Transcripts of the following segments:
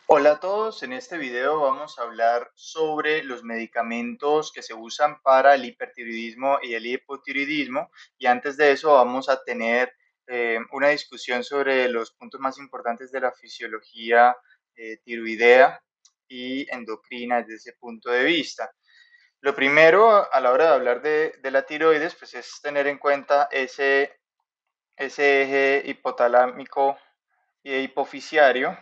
Hola a todos, en este video vamos a hablar sobre los medicamentos que se usan para el hipertiroidismo y el hipotiroidismo, y antes de eso vamos a tener una discusión sobre los puntos más importantes de la fisiología tiroidea y endocrina desde ese punto de vista. Lo primero a la hora de hablar de la tiroides pues es tener en cuenta ese eje hipotalámico y hipoficiario,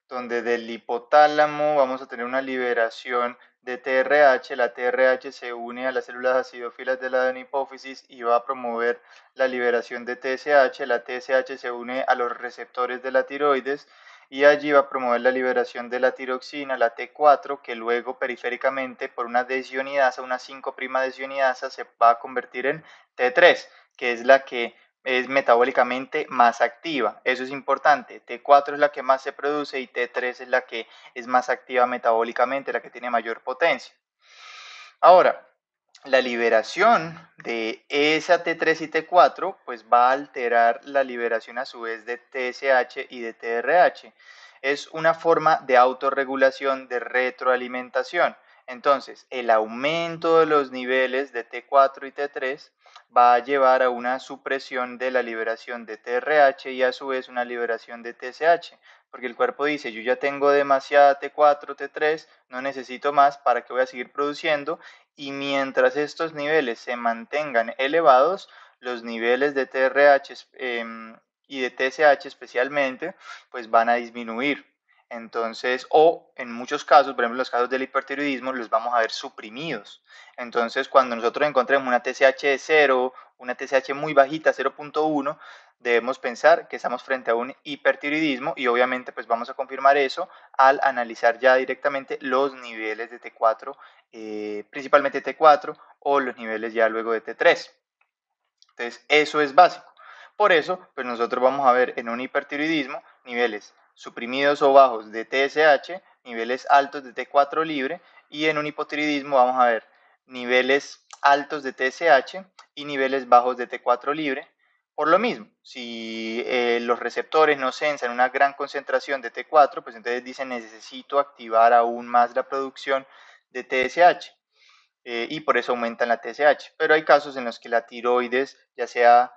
donde del hipotálamo vamos a tener una liberación de TRH. La TRH se une a las células acidófilas de la adenohipófisis y va a promover la liberación de TSH. La TSH se une a los receptores de la tiroides y allí va a promover la liberación de la tiroxina, la T4, que luego periféricamente por una desionidasa, una 5' desionidasa, se va a convertir en T3, que es la que es metabólicamente más activa. Eso es importante. T4 es la que más se produce y T3 es la que es más activa metabólicamente, la que tiene mayor potencia. Ahora, la liberación de esa T3 y T4 pues va a alterar la liberación a su vez de TSH y de TRH. Es una forma de autorregulación, de retroalimentación. Entonces, el aumento de los niveles de T4 y T3 va a llevar a una supresión de la liberación de TRH y a su vez una liberación de TSH, porque el cuerpo dice, yo ya tengo demasiada T4, T3, no necesito más, ¿para qué voy a seguir produciendo? Y mientras estos niveles se mantengan elevados, los niveles de TRH y de TSH especialmente, pues van a disminuir. Entonces, o en muchos casos, por ejemplo, los casos del hipertiroidismo, los vamos a ver suprimidos. Entonces, cuando nosotros encontremos una TSH de 0, una TSH muy bajita, 0.1, debemos pensar que estamos frente a un hipertiroidismo y obviamente pues vamos a confirmar eso al analizar ya directamente los niveles de T4, principalmente T4 o los niveles ya luego de T3. Entonces eso es básico. Por eso pues nosotros vamos a ver en un hipertiroidismo niveles suprimidos o bajos de TSH, niveles altos de T4 libre, y en un hipotiroidismo vamos a ver niveles altos de TSH y niveles bajos de T4 libre. Por lo mismo, si los receptores no sensan una gran concentración de T4, pues entonces dicen necesito activar aún más la producción de TSH, y por eso aumentan la TSH. Pero hay casos en los que la tiroides, ya sea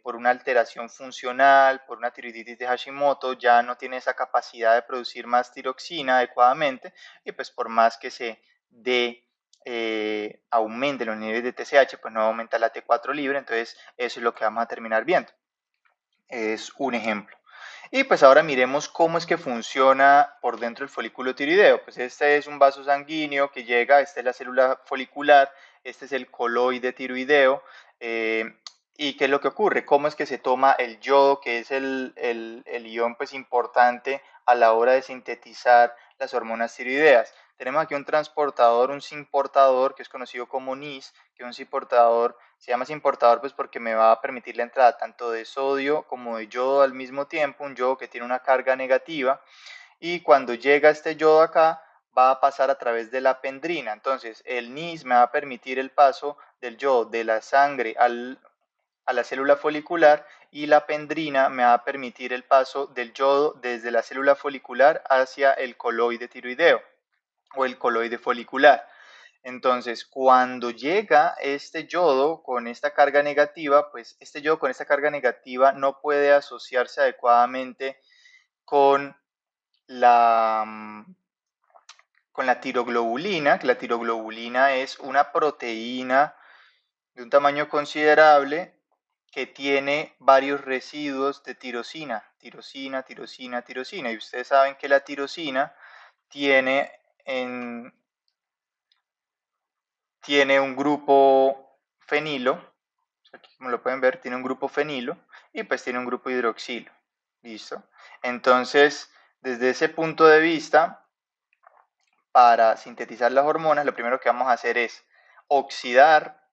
por una alteración funcional, por una tiroiditis de Hashimoto, ya no tiene esa capacidad de producir más tiroxina adecuadamente, y pues por más que se aumente los niveles de TSH, pues no aumenta la T4 libre. Entonces eso es lo que vamos a terminar viendo. Es un ejemplo. Y pues ahora miremos cómo es que funciona por dentro el folículo tiroideo. Pues este es un vaso sanguíneo que llega, esta es la célula folicular, este es el coloide tiroideo. ¿Y qué es lo que ocurre? ¿Cómo es que se toma el yodo, que es el ion pues importante a la hora de sintetizar las hormonas tiroideas? Tenemos aquí un transportador, un simportador, que es conocido como NIS, que es un simportador. Se llama simportador pues porque me va a permitir la entrada tanto de sodio como de yodo al mismo tiempo, un yodo que tiene una carga negativa, y cuando llega este yodo acá va a pasar a través de la pendrina. Entonces el NIS me va a permitir el paso del yodo de la sangre a la célula folicular, y la pendrina me va a permitir el paso del yodo desde la célula folicular hacia el coloide tiroideo o el coloide folicular. Entonces, cuando llega este yodo con esta carga negativa, pues este yodo con esta carga negativa no puede asociarse adecuadamente con la, con la tiroglobulina, que la tiroglobulina es una proteína de un tamaño considerable que tiene varios residuos de tirosina, tirosina, tirosina, tirosina. Y ustedes saben que la tirosina tiene en tiene un grupo fenilo, aquí como lo pueden ver, tiene un grupo fenilo y pues tiene un grupo hidroxilo. ¿Listo? Entonces, desde ese punto de vista, para sintetizar las hormonas, lo primero que vamos a hacer es oxidar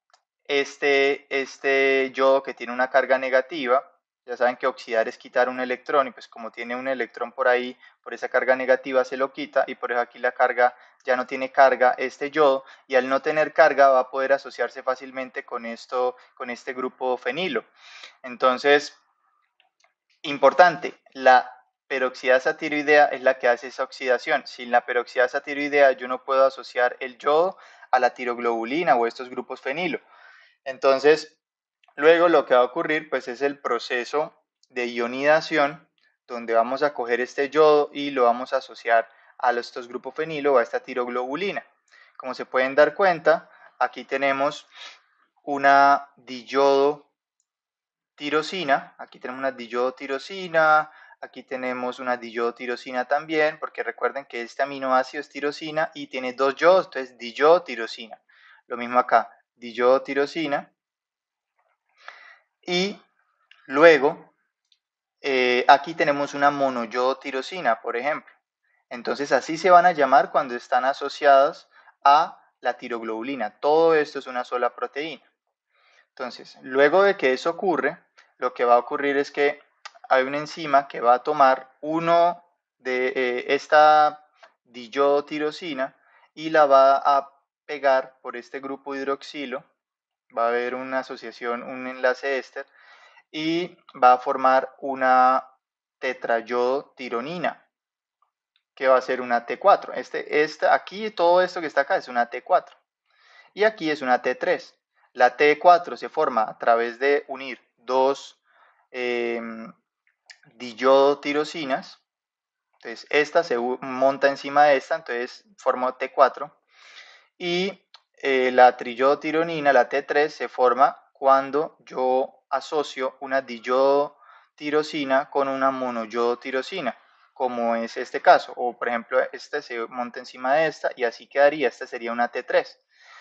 este yodo que tiene una carga negativa. Ya saben que oxidar es quitar un electrón, y pues como tiene un electrón por ahí, por esa carga negativa se lo quita, y por eso aquí la carga ya no tiene carga este yodo, y al no tener carga va a poder asociarse fácilmente con este grupo fenilo. Entonces, importante, peroxidasa tiroidea es la que hace esa oxidación. Sin la peroxidasa tiroidea yo no puedo asociar el yodo a la tiroglobulina o estos grupos fenilo. Entonces, luego lo que va a ocurrir pues es el proceso de ionidación, donde vamos a coger este yodo y lo vamos a asociar a estos grupos fenilo o a esta tiroglobulina. Como se pueden dar cuenta, aquí tenemos una diyodo tirosina, aquí tenemos una diyodotirosina, aquí tenemos una diyodotirosina también, porque recuerden que este aminoácido es tirosina y tiene dos yodos, entonces diyodotirosina. Lo mismo acá, diyodotirosina. Y luego, aquí tenemos una monoyodotirosina, por ejemplo. Entonces así se van a llamar cuando están asociados a la tiroglobulina. Todo esto es una sola proteína. Entonces, luego de que eso ocurre, lo que va a ocurrir es que hay una enzima que va a tomar uno de esta diyodotirosina y la va a pegar por este grupo hidroxilo. Va a haber una asociación, un enlace éster, y va a formar una tetrayodotironina, que va a ser una T4. Aquí, todo esto que está acá es una T4. Y aquí es una T3. La T4 se forma a través de unir dos diyodotirosinas. Entonces, esta se monta encima de esta, entonces forma T4. Y la triyodotironina, la T3, se forma cuando yo asocio una diyodotirosina con una monoyodotirosina, como es este caso. O, por ejemplo, esta se monta encima de esta y así quedaría. Esta sería una T3.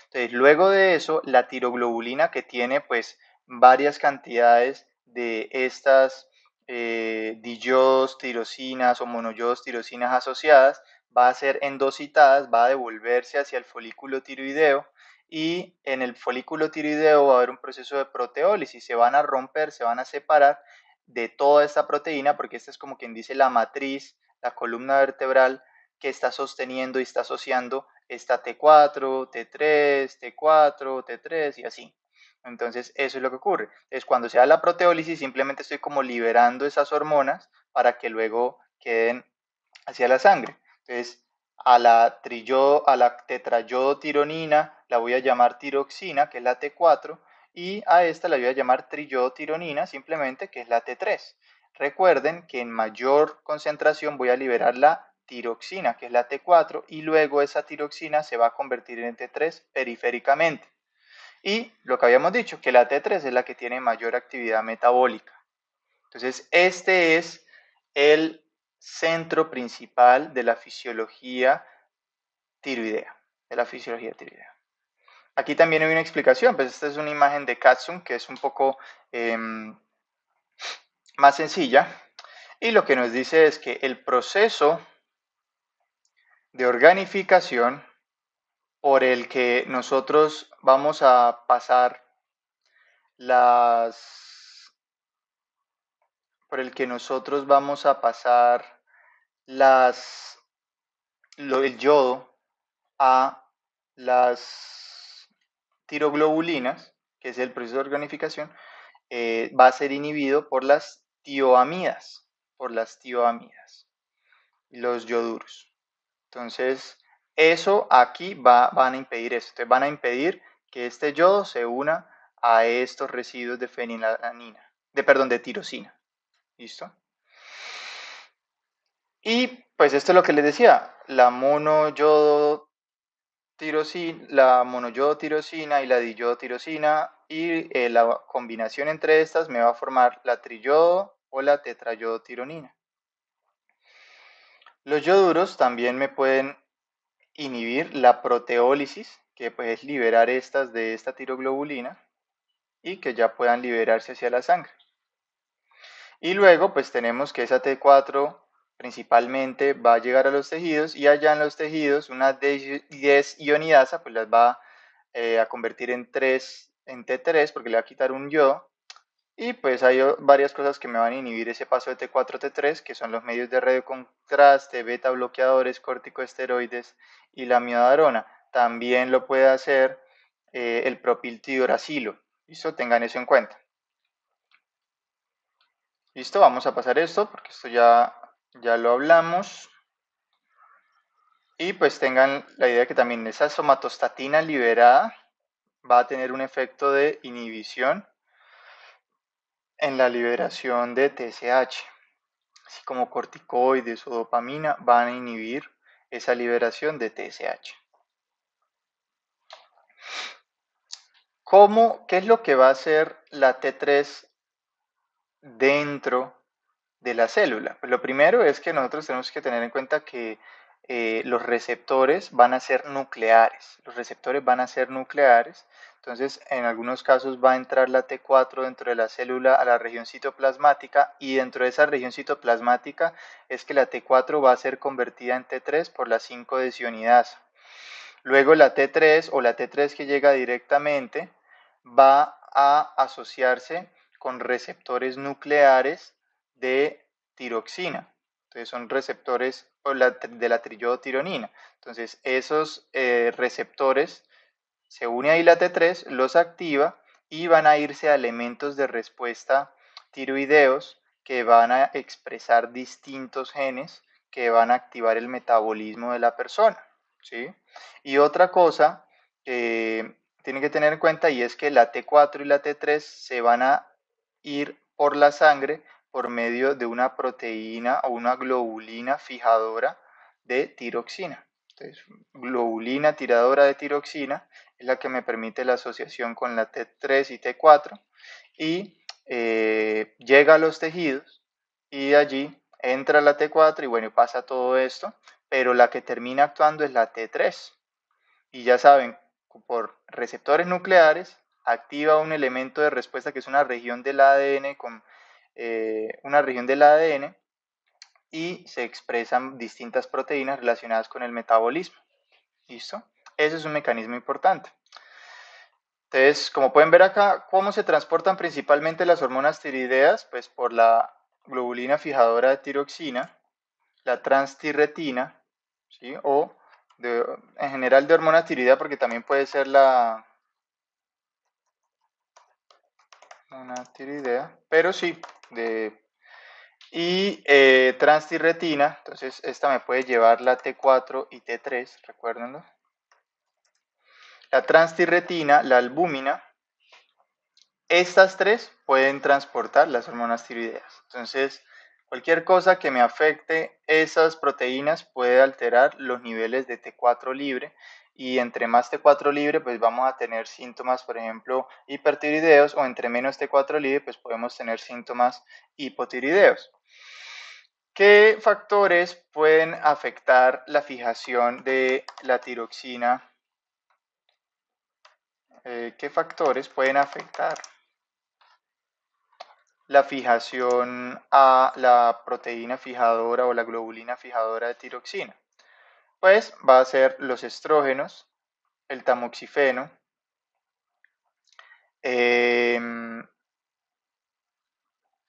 Entonces, luego de eso, la tiroglobulina, que tiene pues varias cantidades de estas diyodos, tirosinas o monoyodos, tirosinas asociadas, va a ser endocitadas, va a devolverse hacia el folículo tiroideo y en el folículo tiroideo va a haber un proceso de proteólisis, se van a romper, se van a separar de toda esta proteína porque esta es como quien dice la matriz, la columna vertebral que está sosteniendo y está asociando esta T4, T3, T4, T3 y así. Entonces, eso es lo que ocurre. Entonces, cuando se da la proteólisis, simplemente estoy como liberando esas hormonas para que luego queden hacia la sangre. Entonces, a la tetrayodotironina la voy a llamar tiroxina, que es la T4, y a esta la voy a llamar triyodotironina, simplemente, que es la T3. Recuerden que en mayor concentración voy a liberar la tiroxina, que es la T4, y luego esa tiroxina se va a convertir en T3 periféricamente. Y lo que habíamos dicho, que la T3 es la que tiene mayor actividad metabólica. Entonces, este es el centro principal de la fisiología tiroidea, Aquí también hay una explicación, pues esta es una imagen de Katsum que es un poco más sencilla, y lo que nos dice es que el proceso de organificación por el que nosotros vamos a pasar las el yodo a las tiroglobulinas, que es el proceso de organificación, va a ser inhibido por las tioamidas, los yoduros. Entonces, eso aquí van a impedir eso. Entonces, van a impedir que este yodo se una a estos residuos de fenilalanina, de tirosina. ¿Listo? Y pues esto es lo que les decía, la monoyodotirosina y la diyodotirosina y la combinación entre estas me va a formar la triyodo o la tetrayodotironina. Los yoduros también me pueden inhibir la proteólisis, que pues es liberar estas de esta tiroglobulina y que ya puedan liberarse hacia la sangre. Y luego pues tenemos que esa T4 principalmente va a llegar a los tejidos y allá en los tejidos una desionidasa pues las va a convertir en T3 porque le va a quitar un yodo. Y pues hay varias cosas que me van a inhibir ese paso de T4 a T3, que son los medios de radiocontraste, beta bloqueadores, corticosteroides y la miodarona. También lo puede hacer el propiltioracilo. ¿Listo? Tengan eso en cuenta. Listo, vamos a pasar esto porque esto ya ya lo hablamos. Y pues tengan la idea que también esa somatostatina liberada va a tener un efecto de inhibición en la liberación de TSH, así como corticoides o dopamina van a inhibir esa liberación de TSH. ¿Qué es lo que va a hacer la T3 dentro de la célula? Pues lo primero es que nosotros tenemos que tener en cuenta que los receptores van a ser nucleares. Los receptores van a ser nucleares. Entonces, en algunos casos va a entrar la T4 dentro de la célula a la región citoplasmática y dentro de esa región citoplasmática es que la T4 va a ser convertida en T3 por la 5-desionidasa. Luego la T3 o la T3 que llega directamente va a asociarse con receptores nucleares de tiroxina. Entonces son receptores de la trillodotironina. Entonces esos receptores, se une ahí la T3, los activa y van a irse a elementos de respuesta tiroideos que van a expresar distintos genes que van a activar el metabolismo de la persona. ¿Sí? Y otra cosa que tienen que tener en cuenta y es que la T4 y la T3 se van a ir por la sangre por medio de una proteína o una globulina fijadora de tiroxina. Entonces, globulina tiradora de tiroxina es la que me permite la asociación con la T3 y T4 y llega a los tejidos y allí entra la T4 y bueno, pasa todo esto, pero la que termina actuando es la T3. Y ya saben, por receptores nucleares activa un elemento de respuesta que es una región del ADN y se expresan distintas proteínas relacionadas con el metabolismo. ¿Listo? Ese es un mecanismo importante. Entonces, como pueden ver acá, ¿cómo se transportan principalmente las hormonas tiroideas? Pues por la globulina fijadora de tiroxina, la transtirretina, ¿sí? O en general de hormona tiroidea, porque también puede ser la hormona tiroidea, pero sí, y transtirretina, entonces esta me puede llevar la T4 y T3, recuérdenlo. La transtirretina, la albúmina, estas tres pueden transportar las hormonas tiroideas. Entonces, cualquier cosa que me afecte esas proteínas puede alterar los niveles de T4 libre y entre más T4 libre, pues vamos a tener síntomas, por ejemplo, hipertiroideos o entre menos T4 libre, pues podemos tener síntomas hipotiroideos. ¿Qué factores pueden afectar la fijación de la tiroxina? ¿Qué factores pueden afectar la fijación a la proteína fijadora o la globulina fijadora de tiroxina? Pues va a ser los estrógenos, el tamoxifeno,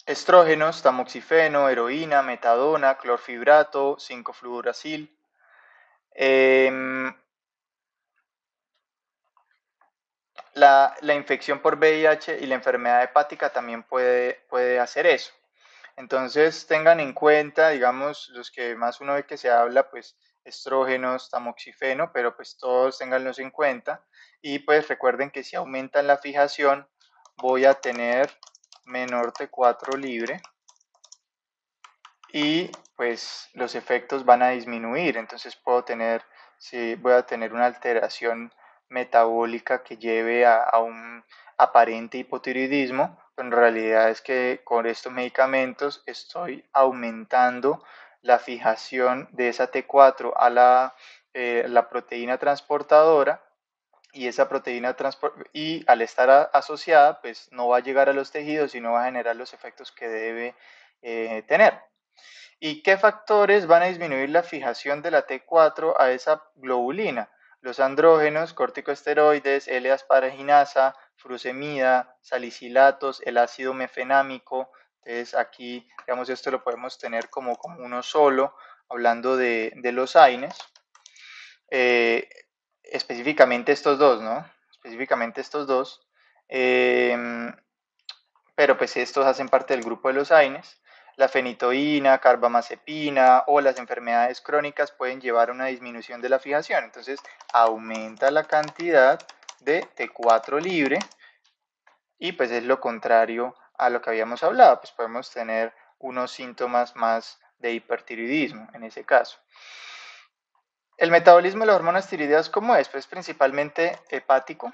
estrógenos, tamoxifeno, heroína, metadona, clorfibrato, 5-fluoracil. La infección por VIH y la enfermedad hepática también puede hacer eso. Entonces tengan en cuenta, digamos, los que más uno ve que se habla, pues estrógenos, tamoxifeno, pero pues todos tenganlos en cuenta. Y pues recuerden que si aumentan la fijación, voy a tener menor T4 libre y pues los efectos van a disminuir. Entonces voy a tener una alteración metabólica que lleve a un aparente hipotiroidismo, pero en realidad es que con estos medicamentos estoy aumentando la fijación de esa T4 a la proteína transportadora y esa proteína y al estar asociada pues no va a llegar a los tejidos y no va a generar los efectos que debe tener. ¿Y qué factores van a disminuir la fijación de la T4 a esa globulina? Los andrógenos, corticosteroides, L-asparaginasa, furosemida, salicilatos, el ácido mefenámico. Entonces aquí, digamos, esto lo podemos tener como uno solo, hablando de los AINES. Específicamente estos dos, ¿no? Específicamente estos dos. Pero pues estos hacen parte del grupo de los AINES. La fenitoína, carbamazepina o las enfermedades crónicas pueden llevar a una disminución de la fijación. Entonces, aumenta la cantidad de T4 libre y pues es lo contrario a lo que habíamos hablado. Pues podemos tener unos síntomas más de hipertiroidismo en ese caso. El metabolismo de las hormonas tiroideas, ¿cómo es? Pues principalmente hepático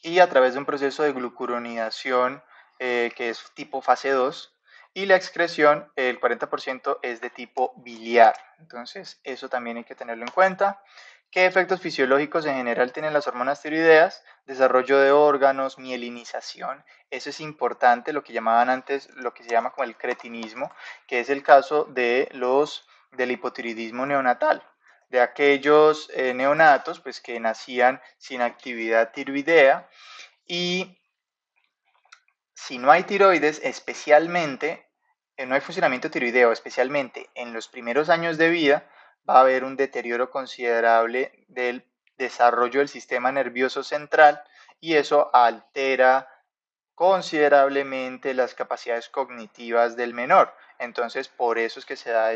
y a través de un proceso de glucuronidación que es tipo fase 2 y la excreción, el 40% es de tipo biliar. Entonces, eso también hay que tenerlo en cuenta. ¿Qué efectos fisiológicos en general tienen las hormonas tiroideas? Desarrollo de órganos, mielinización. Eso es importante, lo que llamaban antes, lo que se llama como el cretinismo, que es el caso del hipotiroidismo neonatal, de aquellos neonatos pues, que nacían sin actividad tiroidea y si no hay tiroides, especialmente, no hay funcionamiento tiroideo, especialmente en los primeros años de vida, va a haber un deterioro considerable del desarrollo del sistema nervioso central y eso altera considerablemente las capacidades cognitivas del menor. Entonces, por eso es que se da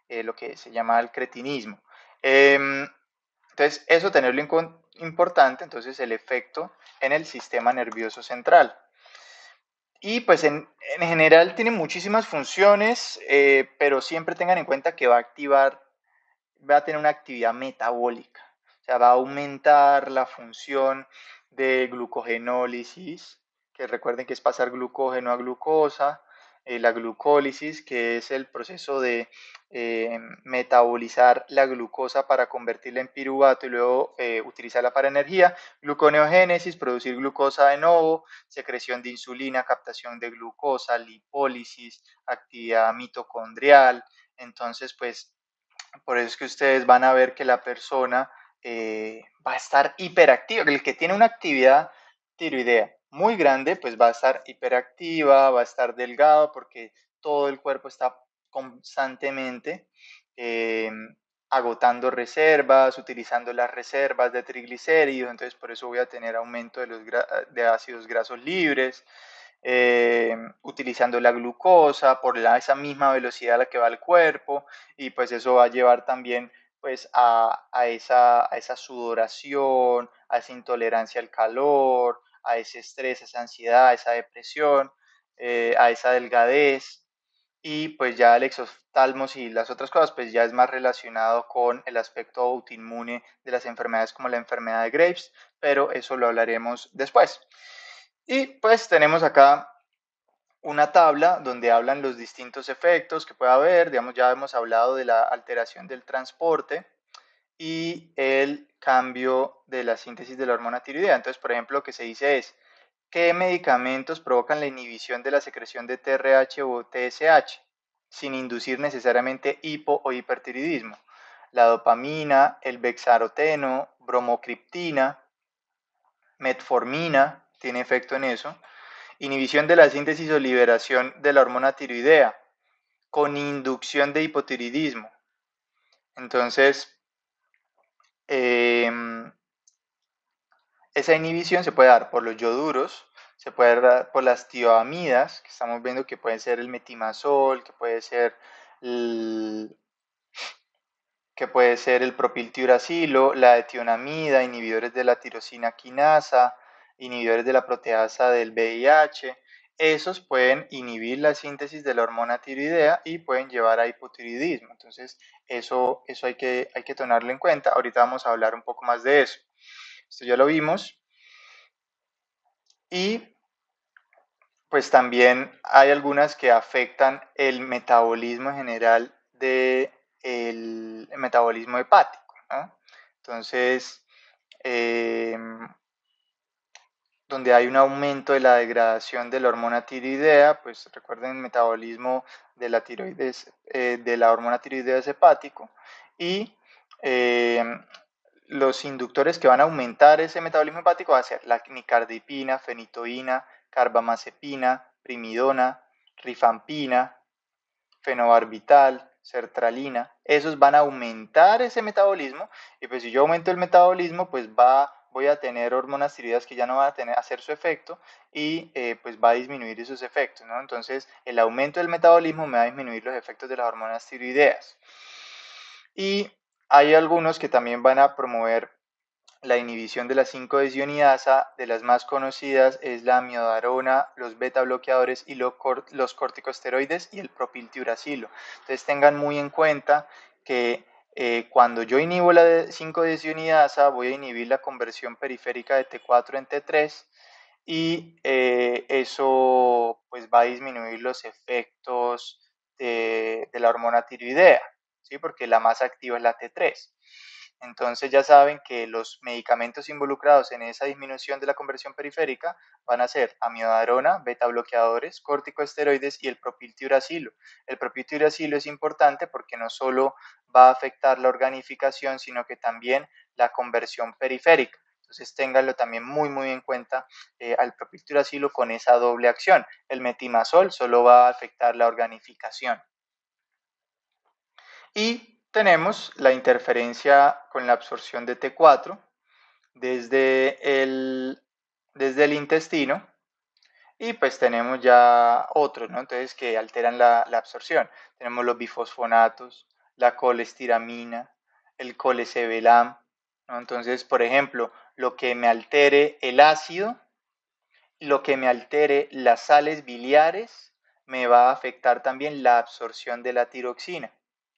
lo que se llama el cretinismo. Entonces, eso tenerlo importante, entonces el efecto en el sistema nervioso central. Y pues en general tiene muchísimas funciones, pero siempre tengan en cuenta que va a tener una actividad metabólica. O sea, va a aumentar la función de glucogenólisis, que recuerden que es pasar glucógeno a glucosa, la glucólisis, que es el proceso de metabolizar la glucosa para convertirla en piruvato y luego utilizarla para energía, gluconeogénesis, producir glucosa de nuevo, secreción de insulina, captación de glucosa, lipólisis, actividad mitocondrial. Entonces, pues por eso es que ustedes van a ver que la persona va a estar hiperactiva. El que tiene una actividad tiroidea muy grande, pues va a estar hiperactiva, va a estar delgado porque todo el cuerpo está constantemente eh, agotando reservas, utilizando las reservas de triglicéridos, entonces por eso voy a tener aumento de ácidos grasos libres, utilizando la glucosa por esa misma velocidad a la que va el cuerpo y pues eso va a llevar también pues a esa sudoración, a esa intolerancia al calor, a ese estrés, a esa ansiedad, a esa depresión, a esa delgadez y pues ya el exoftalmos y las otras cosas pues ya es más relacionado con el aspecto autoinmune de las enfermedades como la enfermedad de Graves, pero eso lo hablaremos después. Y pues tenemos acá una tabla donde hablan los distintos efectos que puede haber, digamos, ya hemos hablado de la alteración del transporte y el cambio de la síntesis de la hormona tiroidea. Entonces, por ejemplo, lo que se dice es, ¿qué medicamentos provocan la inhibición de la secreción de TRH o TSH sin inducir necesariamente hipo o hipertiroidismo? La dopamina, el bexaroteno, bromocriptina, metformina, tiene efecto en eso. Inhibición de la síntesis o liberación de la hormona tiroidea con inducción de hipotiroidismo. Entonces, esa inhibición se puede dar por los yoduros, se puede dar por las tioamidas, que estamos viendo que puede ser el metimazol, que puede ser el propiltiuracilo, la etionamida, inhibidores de la tirosina quinasa, inhibidores de la proteasa del VIH. Esos pueden inhibir la síntesis de la hormona tiroidea y pueden llevar a hipotiroidismo. Entonces, eso hay que tenerlo en cuenta. Ahorita vamos a hablar un poco más de eso. Esto ya lo vimos. Y pues también hay algunas que afectan el metabolismo en general del metabolismo hepático, ¿no? Entonces, donde hay un aumento de la degradación de la hormona tiroidea, pues recuerden el metabolismo de la tiroides, de la hormona tiroidea es hepático y eh, los inductores que van a aumentar ese metabolismo hepático van a ser la nicardipina, fenitoína, carbamazepina, primidona, rifampina, fenobarbital, sertralina. Esos van a aumentar ese metabolismo y pues si yo aumento el metabolismo, pues va voy a tener hormonas tiroideas que ya no van a tener, hacer su efecto y pues va a disminuir esos efectos, ¿no? Entonces, el aumento del metabolismo me va a disminuir los efectos de las hormonas tiroideas. Y hay algunos que también van a promover la inhibición de la 5-desionidasa. De las más conocidas es la amiodarona, los beta bloqueadores y los corticosteroides y el propiltiuracilo. Entonces tengan muy en cuenta que cuando yo inhibo la 5-desionidasa voy a inhibir la conversión periférica de T4 en T3 y eso pues va a disminuir los efectos de la hormona tiroidea, ¿sí? Porque la más activa es la T3. Entonces ya saben que los medicamentos involucrados en esa disminución de la conversión periférica van a ser amiodarona, beta bloqueadores, corticosteroides y el propiltiuracilo. El propiltiuracilo es importante porque no solo va a afectar la organificación, sino que también la conversión periférica. Entonces ténganlo también muy en cuenta al propiltiuracilo con esa doble acción. El metimazol solo va a afectar la organificación. Y tenemos la interferencia con la absorción de T4 desde el intestino y pues tenemos ya otros, ¿no? Entonces que alteran la absorción. Tenemos los bifosfonatos, la colestiramina, el colesevelam, ¿no? Entonces, por ejemplo, lo que me altere el ácido, lo que me altere las sales biliares, me va a afectar también la absorción de la tiroxina,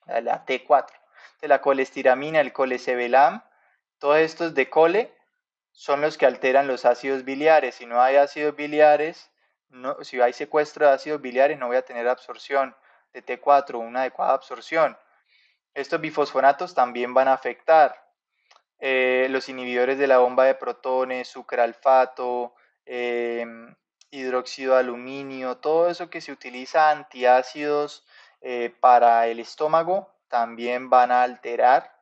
la T4. De la colestiramina, el colesevelam, todos estos de cole son los que alteran los ácidos biliares. Si no hay ácidos biliares, no, si hay secuestro de ácidos biliares, no voy a tener absorción de T4, una adecuada absorción. Estos bifosfonatos también van a afectar los inhibidores de la bomba de protones, sucralfato, eh, hidróxido de aluminio, todo eso que se utiliza antiácidos para el estómago, también van a alterar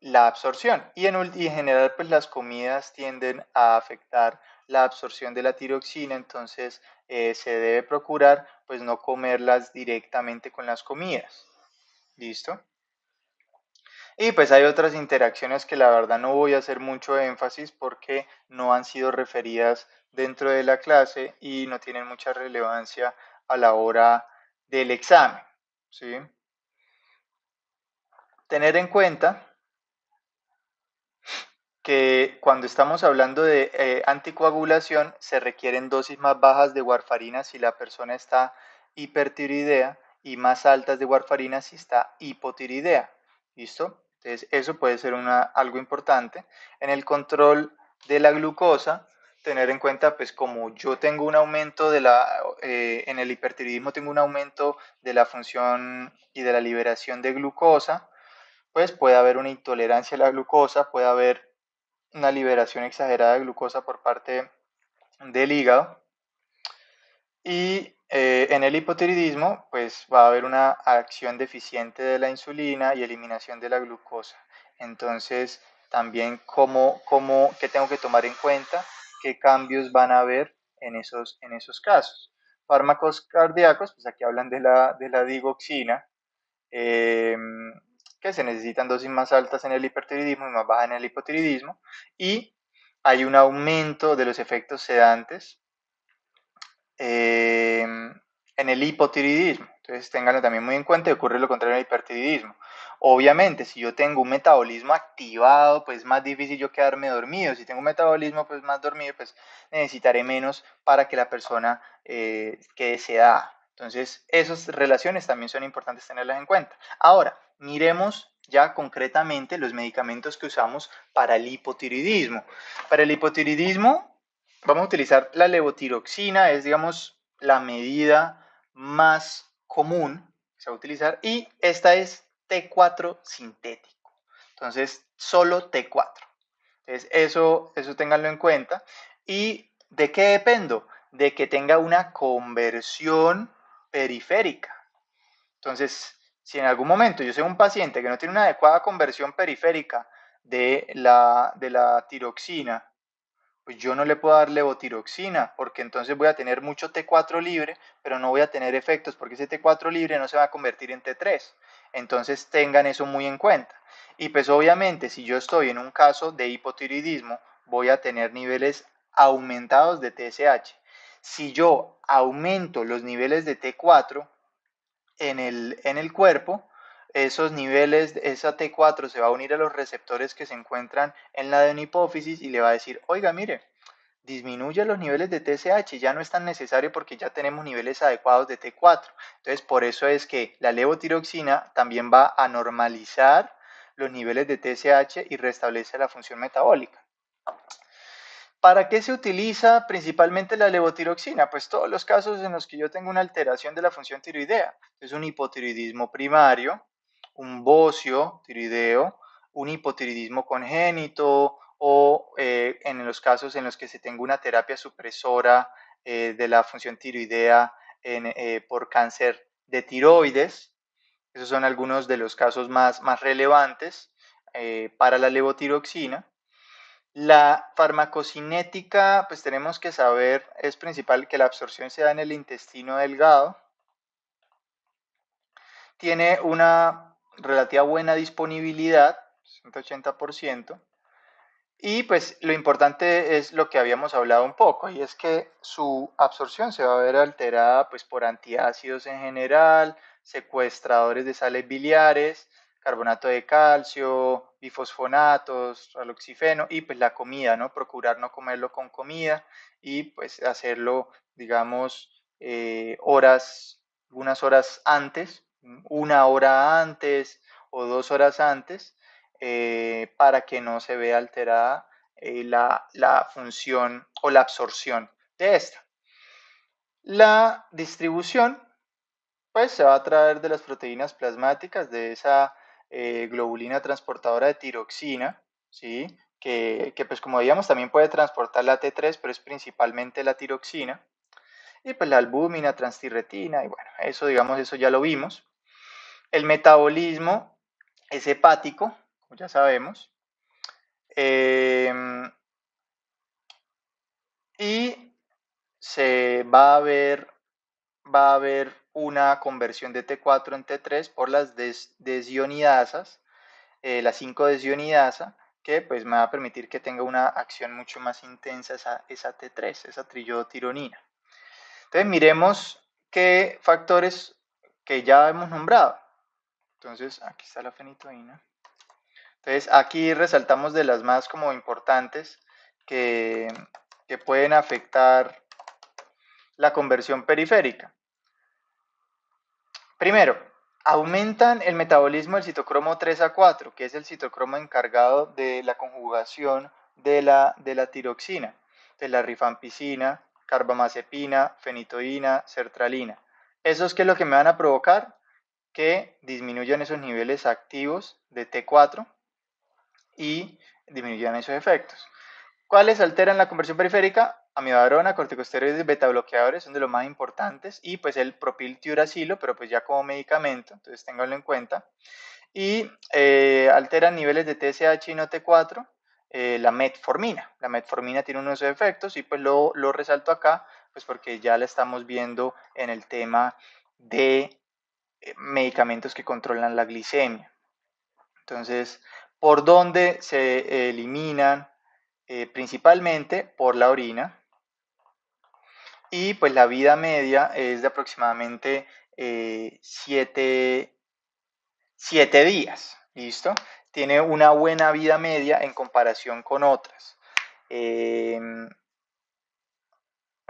la absorción. Y en general, pues las comidas tienden a afectar la absorción de la tiroxina, entonces se debe procurar pues no comerlas directamente con las comidas. ¿Listo? Y pues hay otras interacciones que la verdad no voy a hacer mucho énfasis porque no han sido referidas dentro de la clase y no tienen mucha relevancia a la hora del examen. ¿Sí? Tener en cuenta que cuando estamos hablando de anticoagulación se requieren dosis más bajas de warfarina si la persona está hipertiroidea y más altas de warfarina si está hipotiroidea. ¿Listo? Entonces eso puede ser algo importante. En el control de la glucosa, tener en cuenta, pues como yo tengo un aumento en el hipertiroidismo tengo un aumento de la función y de la liberación de glucosa, pues puede haber una intolerancia a la glucosa, puede haber una liberación exagerada de glucosa por parte del hígado. Y en el hipotiroidismo, pues va a haber una acción deficiente de la insulina y eliminación de la glucosa. Entonces, también qué tengo que tomar en cuenta, qué cambios van a haber en esos casos. Fármacos cardíacos, pues aquí hablan de la digoxina, que se necesitan dosis más altas en el hipertiroidismo y más bajas en el hipotiroidismo, y hay un aumento de los efectos sedantes en el hipotiroidismo. Entonces, ténganlo también muy en cuenta y ocurre lo contrario en el hipertiroidismo. Obviamente, si yo tengo un metabolismo activado, pues es más difícil yo quedarme dormido. Si tengo un metabolismo pues más dormido, pues necesitaré menos para que la persona quede sedada. Entonces, esas relaciones también son importantes tenerlas en cuenta. Ahora, miremos ya concretamente los medicamentos que usamos para el hipotiroidismo. Para el hipotiroidismo, vamos a utilizar la levotiroxina, es digamos la medida más común que se va a utilizar, y esta es T4 sintético. Entonces, solo T4. Entonces, eso ténganlo en cuenta. ¿Y de qué dependo? De que tenga una conversión periférica. Entonces, si en algún momento yo soy un paciente que no tiene una adecuada conversión periférica de la tiroxina Pues yo no le puedo dar levotiroxina, porque entonces voy a tener mucho T4 libre, pero no voy a tener efectos, porque ese T4 libre no se va a convertir en T3. Entonces tengan eso muy en cuenta. Y pues obviamente si yo estoy en un caso de hipotiroidismo, voy a tener niveles aumentados de TSH. Si yo aumento los niveles de T4 en el cuerpo, esos niveles, esa T4 se va a unir a los receptores que se encuentran en la adenopófisis y le va a decir, oiga, mire, disminuye los niveles de TSH, ya no es tan necesario porque ya tenemos niveles adecuados de T4. Entonces, por eso es que la levotiroxina también va a normalizar los niveles de TSH y restablece la función metabólica. ¿Para qué se utiliza principalmente la levotiroxina? Pues todos los casos en los que yo tengo una alteración de la función tiroidea. Es un hipotiroidismo primario, un bocio tiroideo, un hipotiroidismo congénito o en los casos en los que se tenga una terapia supresora de la función tiroidea por cáncer de tiroides. Esos son algunos de los casos más relevantes para la levotiroxina. La farmacocinética, pues tenemos que saber, es principal que la absorción se da en el intestino delgado. Tiene una relativa buena disponibilidad, 180%. Y pues lo importante es lo que habíamos hablado un poco, y es que su absorción se va a ver alterada pues por antiácidos en general, secuestradores de sales biliares, carbonato de calcio, bifosfonatos, aloxifeno y pues la comida, ¿no? Procurar no comerlo con comida y pues hacerlo, digamos, unas horas antes, 1 hora antes o 2 horas antes, para que no se vea alterada la función o la absorción de esta. La distribución, pues se va a traer de las proteínas plasmáticas, de esa globulina transportadora de tiroxina, ¿sí? Que pues como veíamos también puede transportar la T3, pero es principalmente la tiroxina. Y pues la albúmina, transtirretina, y bueno, eso digamos, eso ya lo vimos. El metabolismo es hepático, como ya sabemos. Y se va a haber una conversión de T4 en T3 por las desionidasas, la 5-desionidasa, que pues me va a permitir que tenga una acción mucho más intensa esa T3, esa triiodotironina. Entonces miremos qué factores que ya hemos nombrado. Entonces aquí está la fenitoína. Entonces aquí resaltamos de las más como importantes que pueden afectar la conversión periférica. Primero, aumentan el metabolismo del citocromo 3A4, que es el citocromo encargado de la conjugación de la tiroxina, de la rifampicina, carbamazepina, fenitoína, sertralina. ¿Esos qué es lo que me van a provocar? Que disminuyan esos niveles activos de T4 y disminuyan esos efectos. ¿Cuáles alteran la conversión periférica? Amiodarona, corticosteroides, betabloqueadores son de los más importantes y pues el propiltiuracilo, pero pues ya como medicamento, entonces ténganlo en cuenta. Y alteran niveles de TSH y no T4, la metformina. La metformina tiene unos efectos y pues lo resalto acá, pues porque ya la estamos viendo en el tema de medicamentos que controlan la glicemia. Entonces, ¿por dónde se eliminan? Principalmente por la orina, y pues la vida media es de aproximadamente 7 días, ¿listo? Tiene una buena vida media en comparación con otras. En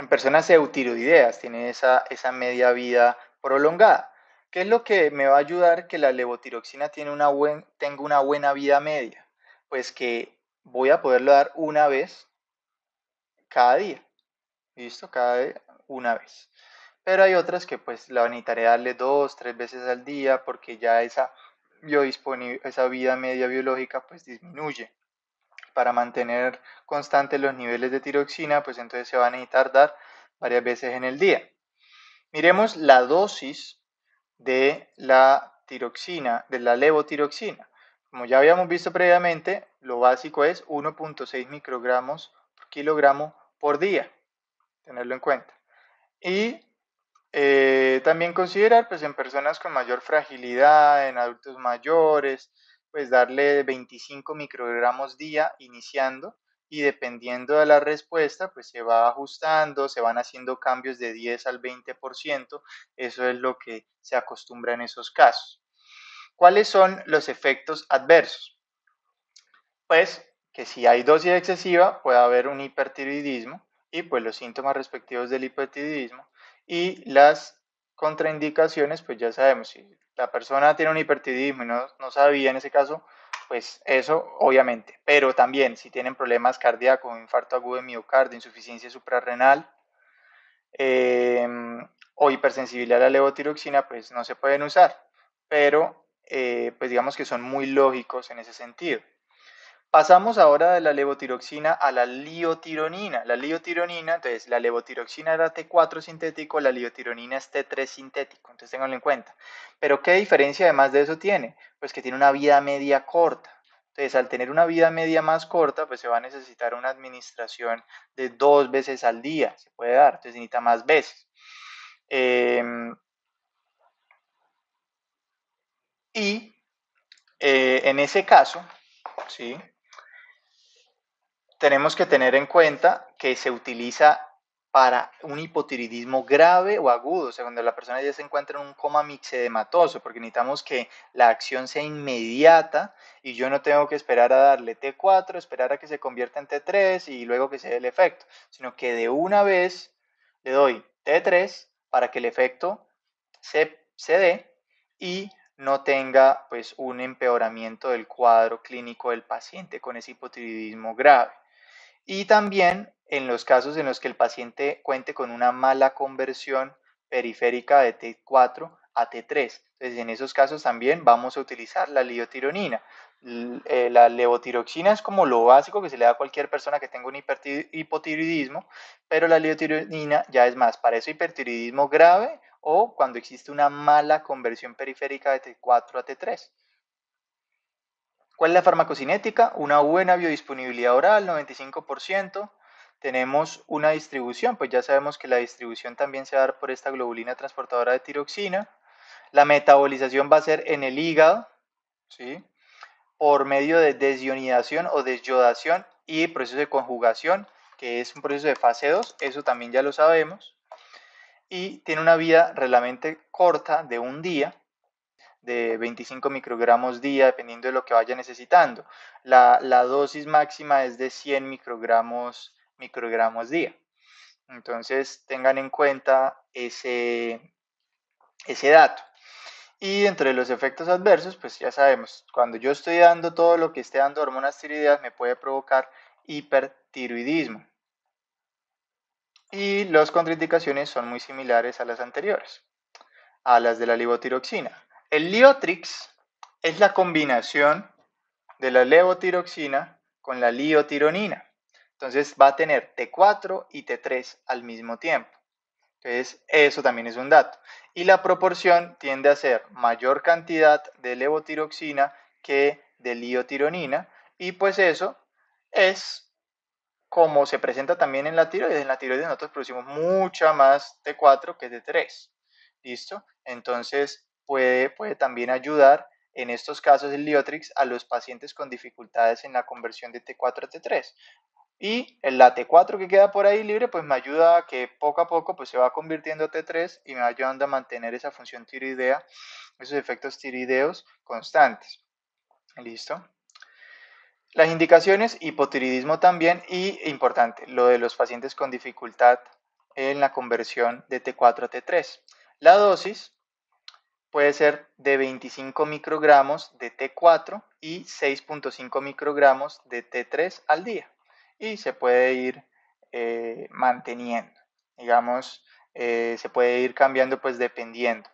personas eutiroideas tiene esa media vida prolongada. ¿Qué es lo que me va a ayudar que la levotiroxina tenga una buena vida media? Pues que voy a poderlo dar una vez cada día. ¿Listo? Una vez. Pero hay otras que pues la necesitaré darle 2, 3 veces al día porque ya esa vida media biológica pues disminuye. Para mantener constantes los niveles de tiroxina, pues entonces se va a necesitar dar varias veces en el día. Miremos la dosis de la tiroxina, de la levotiroxina. Como ya habíamos visto previamente, lo básico es 1.6 microgramos kilogramo por día, tenerlo en cuenta. Y también considerar, pues en personas con mayor fragilidad, en adultos mayores, pues darle 25 microgramos día iniciando y dependiendo de la respuesta, pues se va ajustando, se van haciendo cambios de 10 al 20%, eso es lo que se acostumbra en esos casos. ¿Cuáles son los efectos adversos? Pues que si hay dosis excesiva puede haber un hipertiroidismo y pues los síntomas respectivos del hipertiroidismo y las contraindicaciones, pues ya sabemos, si la persona tiene un hipertiroidismo y no sabía en ese caso, pues eso obviamente, pero también si tienen problemas cardíacos, infarto agudo de miocardio, insuficiencia suprarrenal eh, o hipersensibilidad a la levotiroxina, pues no se pueden usar, pero pues digamos que son muy lógicos en ese sentido. Pasamos ahora de la levotiroxina a la liotironina. La liotironina, entonces la levotiroxina era T4 sintético, la liotironina es T3 sintético, entonces ténganlo en cuenta. Pero ¿qué diferencia además de eso tiene? Pues que tiene una vida media corta. Entonces al tener una vida media más corta, pues se va a necesitar una administración de 2 veces al día, se puede dar, entonces necesita más veces. En ese caso, ¿sí? Tenemos que tener en cuenta que se utiliza para un hipotiroidismo grave o agudo, o sea, cuando la persona ya se encuentra en un coma mixedematoso, porque necesitamos que la acción sea inmediata y yo no tengo que esperar a darle T4, esperar a que se convierta en T3 y luego que se dé el efecto, sino que de una vez le doy T3 para que el efecto se dé y no tenga pues un empeoramiento del cuadro clínico del paciente con ese hipotiroidismo grave. Y también en los casos en los que el paciente cuente con una mala conversión periférica de T4 a T3. Entonces, en esos casos también vamos a utilizar la liotironina. La levotiroxina es como lo básico que se le da a cualquier persona que tenga un hipotiroidismo, pero la liotironina ya es más para ese hipertiroidismo grave o cuando existe una mala conversión periférica de T4 a T3. ¿Cuál es la farmacocinética? Una buena biodisponibilidad oral, 95%. Tenemos una distribución, pues ya sabemos que la distribución también se va a dar por esta globulina transportadora de tiroxina. La metabolización va a ser en el hígado, ¿sí? Por medio de desionidación o desyodación y proceso de conjugación, que es un proceso de fase 2, eso también ya lo sabemos. Y tiene una vida realmente corta de un día, de 25 microgramos día, dependiendo de lo que vaya necesitando. La dosis máxima es de 100 microgramos día. Entonces tengan en cuenta ese dato. Y entre los efectos adversos, pues ya sabemos, cuando yo estoy dando todo lo que esté dando hormonas tiroideas, me puede provocar hipertiroidismo. Y las contraindicaciones son muy similares a las anteriores, a las de la levotiroxina. El Liotrix es la combinación de la levotiroxina con la liotironina. Entonces va a tener T4 y T3 al mismo tiempo. Entonces eso también es un dato. Y la proporción tiende a ser mayor cantidad de levotiroxina que de liotironina. Y pues eso es como se presenta también en la tiroides. En la tiroides nosotros producimos mucha más T4 que T3. ¿Listo? Entonces puede también ayudar en estos casos el Liotrix a los pacientes con dificultades en la conversión de T4 a T3. Y el la T4 que queda por ahí libre, pues me ayuda a que poco a poco pues, se va convirtiendo a T3 y me va ayudando a mantener esa función tiroidea, esos efectos tiroideos constantes. ¿Listo? Las indicaciones, hipotiroidismo también y importante, lo de los pacientes con dificultad en la conversión de T4 a T3. La dosis puede ser de 25 microgramos de T4 y 6.5 microgramos de T3 al día y se puede ir manteniendo, digamos, se puede ir cambiando pues dependiendo.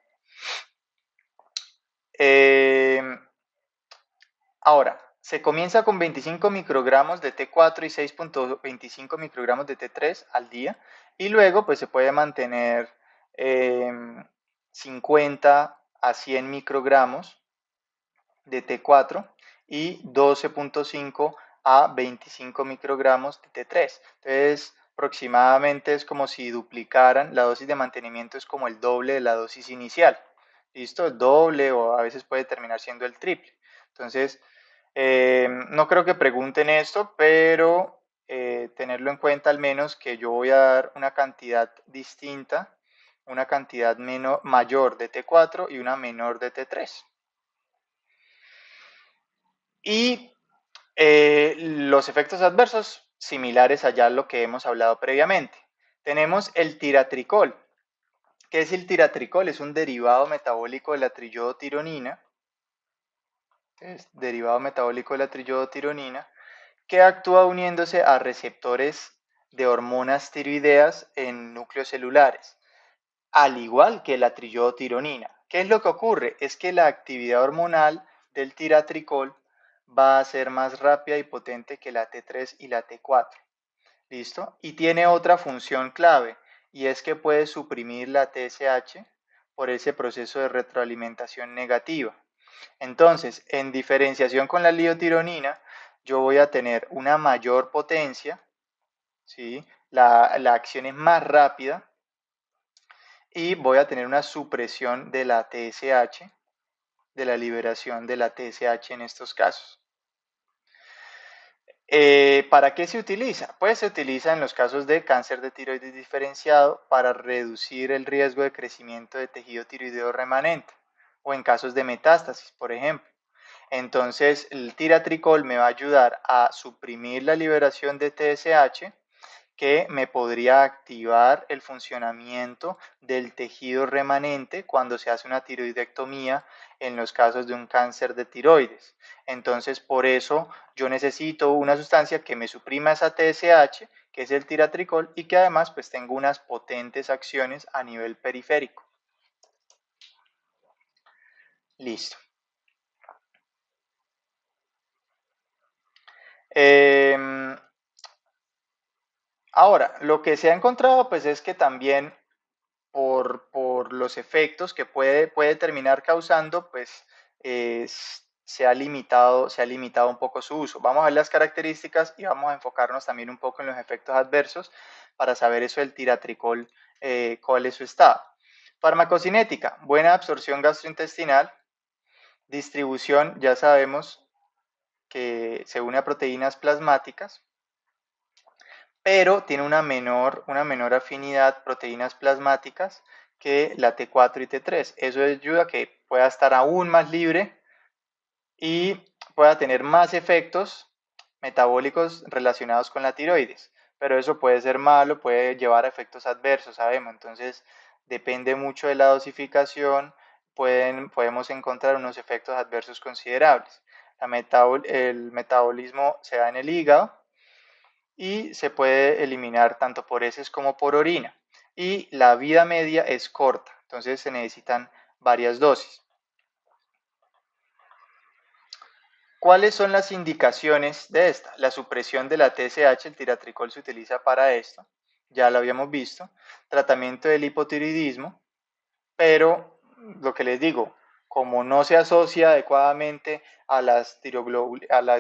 Ahora, se comienza con 25 microgramos de T4 y 6.25 microgramos de T3 al día y luego pues se puede mantener 50 a 100 microgramos de T4 y 12.5 a 25 microgramos de T3. Entonces, aproximadamente es como si duplicaran, la dosis de mantenimiento es como el doble de la dosis inicial. ¿Listo? El doble o a veces puede terminar siendo el triple. Entonces, no creo que pregunten esto, pero tenerlo en cuenta al menos que yo voy a dar una cantidad distinta, una cantidad mayor de T4 y una menor de T3. Y los efectos adversos similares allá a lo que hemos hablado previamente. Tenemos el tiratricol. ¿Qué es el tiratricol? Es un derivado metabólico de la triiodotironina. Es derivado metabólico de la triiodotironina que actúa uniéndose a receptores de hormonas tiroideas en núcleos celulares, al igual que la triiodotironina. ¿Qué es lo que ocurre? Es que la actividad hormonal del tiratricol va a ser más rápida y potente que la T3 y la T4. ¿Listo? Y tiene otra función clave, y es que puede suprimir la TSH por ese proceso de retroalimentación negativa. Entonces, en diferenciación con la liotironina, yo voy a tener una mayor potencia, ¿sí? La acción es más rápida y voy a tener una supresión de la TSH, de la liberación de la TSH en estos casos. ¿Para qué se utiliza? Pues se utiliza en los casos de cáncer de tiroides diferenciado para reducir el riesgo de crecimiento de tejido tiroideo remanente o en casos de metástasis, por ejemplo. Entonces, el tiratricol me va a ayudar a suprimir la liberación de TSH que me podría activar el funcionamiento del tejido remanente cuando se hace una tiroidectomía en los casos de un cáncer de tiroides. Entonces, por eso yo necesito una sustancia que me suprima esa TSH, que es el tiratricol, y que además pues tenga unas potentes acciones a nivel periférico. Listo. Ahora, lo que se ha encontrado pues es que también por los efectos que puede terminar causando, pues se ha limitado un poco su uso. Vamos a ver las características y vamos a enfocarnos también un poco en los efectos adversos para saber eso del tiratricol, cuál es su estado. Farmacocinética, buena absorción gastrointestinal, distribución, ya sabemos que se une a proteínas plasmáticas, pero tiene una menor afinidad proteínas plasmáticas que la T4 y T3. Eso ayuda a que pueda estar aún más libre y pueda tener más efectos metabólicos relacionados con la tiroides. Pero eso puede ser malo, puede llevar a efectos adversos, sabemos. Entonces, depende mucho de la dosificación, podemos encontrar unos efectos adversos considerables. El metabolismo se da en el hígado, y se puede eliminar tanto por heces como por orina. Y la vida media es corta, entonces se necesitan varias dosis. ¿Cuáles son las indicaciones de esta? La supresión de la TSH, el tiratricol se utiliza para esto, ya lo habíamos visto. Tratamiento del hipotiroidismo, pero lo que les digo, como no se asocia adecuadamente a las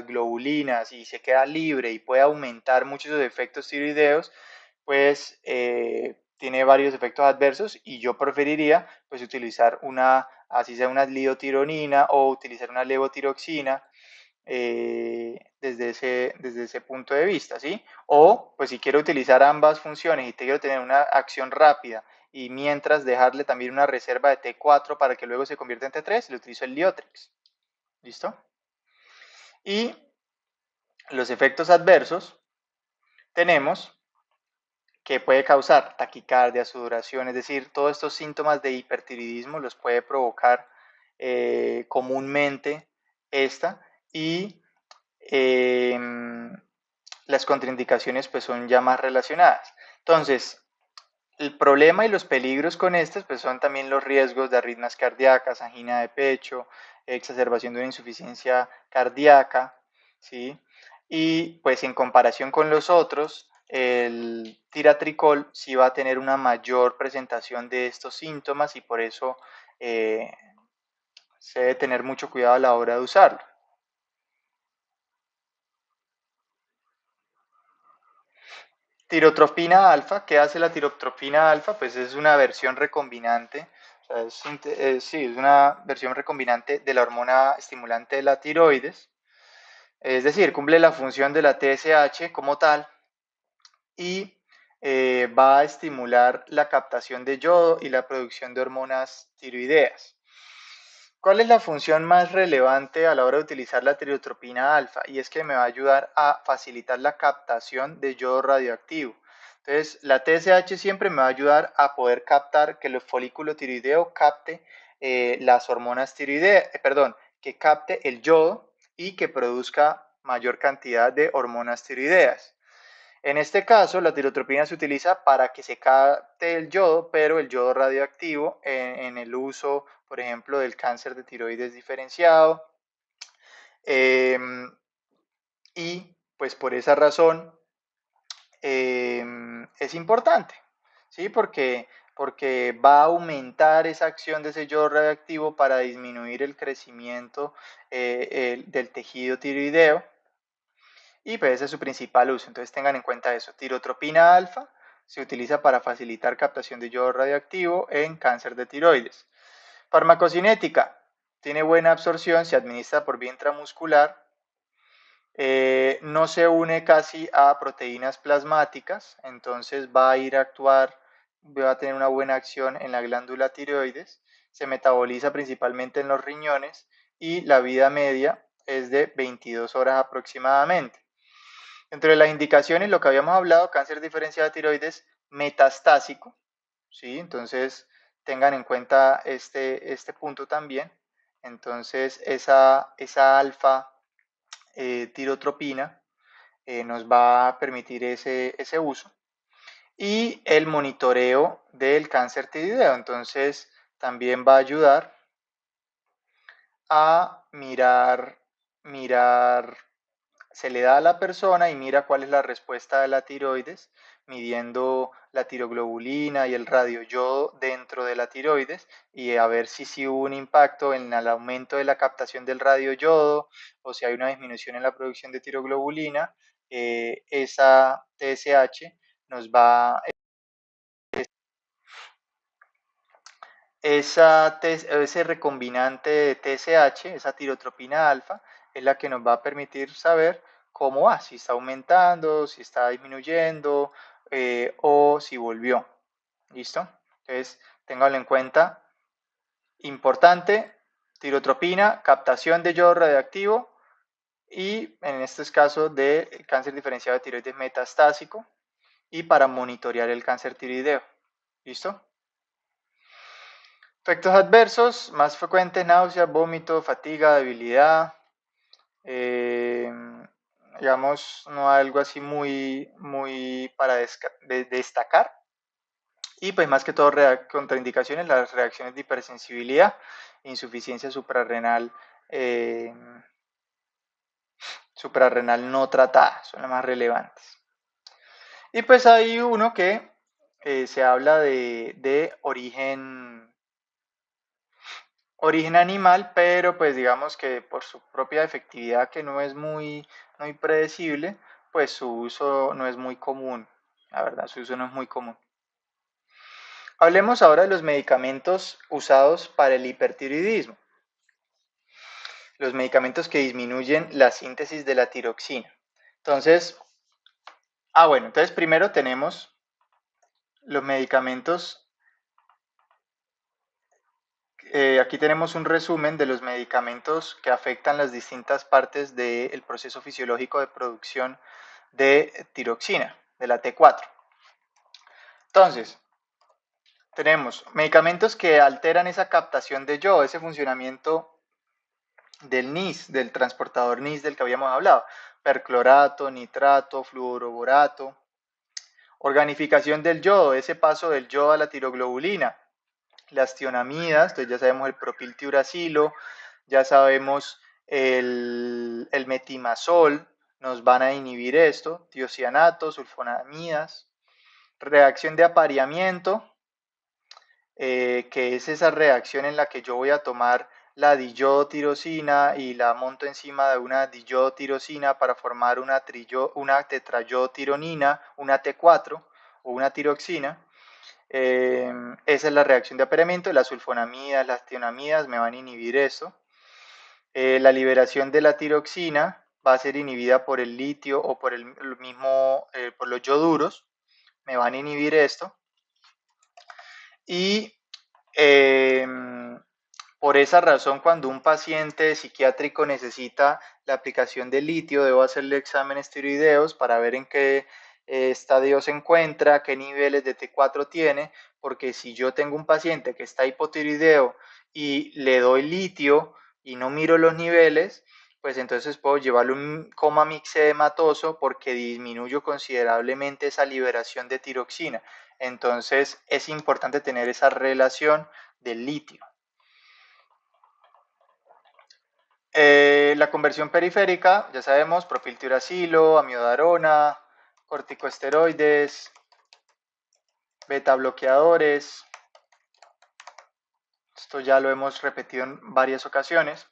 globulinas y se queda libre y puede aumentar muchos de los efectos tiroideos, pues tiene varios efectos adversos y yo preferiría pues utilizar así sea una liotironina o utilizar una levotiroxina desde ese punto de vista, ¿sí? O, pues si quiero utilizar ambas funciones y quiero tener una acción rápida y mientras dejarle también una reserva de T4 para que luego se convierta en T3, le utilizo el Liotrix, ¿listo? Y los efectos adversos tenemos que puede causar taquicardia, sudoración, es decir, todos estos síntomas de hipertiroidismo los puede provocar comúnmente esta y eh, las contraindicaciones pues son ya más relacionadas. Entonces, el problema y los peligros con estas pues son también los riesgos de arritmias cardíacas, angina de pecho, exacerbación de una insuficiencia cardíaca, ¿sí? Y pues en comparación con los otros, el tiratricol sí va a tener una mayor presentación de estos síntomas y por eso se debe tener mucho cuidado a la hora de usarlo. Tirotropina alfa, ¿qué hace la tirotropina alfa? Pues es una versión recombinante, o sea, sí, es una versión recombinante de la hormona estimulante de la tiroides, es decir, cumple la función de la TSH como tal y va a estimular la captación de yodo y la producción de hormonas tiroideas. ¿Cuál es la función más relevante a la hora de utilizar la tirotropina alfa? Y es que me va a ayudar a facilitar la captación de yodo radioactivo. Entonces, la TSH siempre me va a ayudar a poder captar que el folículo tiroideo capte las hormonas tiroideas, perdón, que capte el yodo y que produzca mayor cantidad de hormonas tiroideas. En este caso, la tirotropina se utiliza para que se capte el yodo, pero el yodo radioactivo en el uso, por ejemplo, del cáncer de tiroides diferenciado. Eh, y pues por esa razón es importante, ¿sí? Porque va a aumentar esa acción de ese yodo radioactivo para disminuir el crecimiento del tejido tiroideo. Y pues ese es su principal uso, entonces tengan en cuenta eso. Tirotropina alfa se utiliza para facilitar captación de yodo radioactivo en cáncer de tiroides. Farmacocinética, tiene buena absorción, se administra por vía intramuscular, no se une casi a proteínas plasmáticas, entonces va a ir a actuar, va a tener una buena acción en la glándula tiroides, se metaboliza principalmente en los riñones y la vida media es de 22 horas aproximadamente. Entre las indicaciones, lo que habíamos hablado, cáncer diferenciado de tiroides metastásico, ¿sí? Entonces, tengan en cuenta este punto también. Entonces, esa alfa tirotropina nos va a permitir ese uso. Y el monitoreo del cáncer tiroideo. Entonces, también va a ayudar a mirar se le da a la persona y mira cuál es la respuesta de la tiroides, midiendo la tiroglobulina y el radioyodo dentro de la tiroides y a ver si hubo un impacto en el aumento de la captación del radioyodo o si hay una disminución en la producción de tiroglobulina. Esa TSH nos va ese recombinante de TSH, esa tirotropina alfa, es la que nos va a permitir saber cómo va, si está aumentando, si está disminuyendo o si volvió. ¿Listo? Entonces, ténganlo en cuenta. Importante, tirotropina, captación de yodo radioactivo y en estos casos de cáncer diferenciado de tiroides metastásico y para monitorear el cáncer tiroideo. ¿Listo? Efectos adversos, más frecuentes, náusea, vómito, fatiga, debilidad. Eh, digamos, no algo así muy para destacar. Y pues más que todo contraindicaciones, las reacciones de hipersensibilidad, insuficiencia suprarrenal no tratada, son las más relevantes. Y pues hay uno que se habla de origen animal, pero pues digamos que por su propia efectividad que no es muy predecible, pues su uso no es muy común, la verdad, su uso no es muy común. Hablemos ahora de los medicamentos usados para el hipertiroidismo, los medicamentos que disminuyen la síntesis de la tiroxina. Entonces, entonces primero tenemos los medicamentos. Aquí tenemos un resumen de los medicamentos que afectan las distintas partes del proceso fisiológico de producción de tiroxina, de la T4. Entonces, tenemos medicamentos que alteran esa captación de yodo, ese funcionamiento del NIS, del transportador NIS del que habíamos hablado, perclorato, nitrato, fluoroborato, organificación del yodo, ese paso del yodo a la tiroglobulina, las tionamidas, entonces ya sabemos el propiltiuracilo, ya sabemos el metimazol, nos van a inhibir esto, tiocianato, sulfonamidas, reacción de apareamiento, que es esa reacción en la que yo voy a tomar la diyotirosina y la monto encima de una diyotirosina para formar una tetrayotironina, una T4 o una tiroxina. Esa es la reacción de apareamiento. Las sulfonamidas, las tionamidas me van a inhibir eso. La liberación de la tiroxina va a ser inhibida por el litio o por por los yoduros, me van a inhibir esto. Y por esa razón, cuando un paciente psiquiátrico necesita la aplicación de litio, debo hacerle exámenes tiroideos para ver en qué estadio se encuentra, qué niveles de T4 tiene, porque si yo tengo un paciente que está hipotiroideo y le doy litio y no miro los niveles, pues entonces puedo llevarle un coma mixedematoso porque disminuyo considerablemente esa liberación de tiroxina. Entonces es importante tener esa relación del litio. La conversión periférica, ya sabemos, propiltiuracilo, amiodarona, corticosteroides, beta bloqueadores. Esto ya lo hemos repetido en varias ocasiones.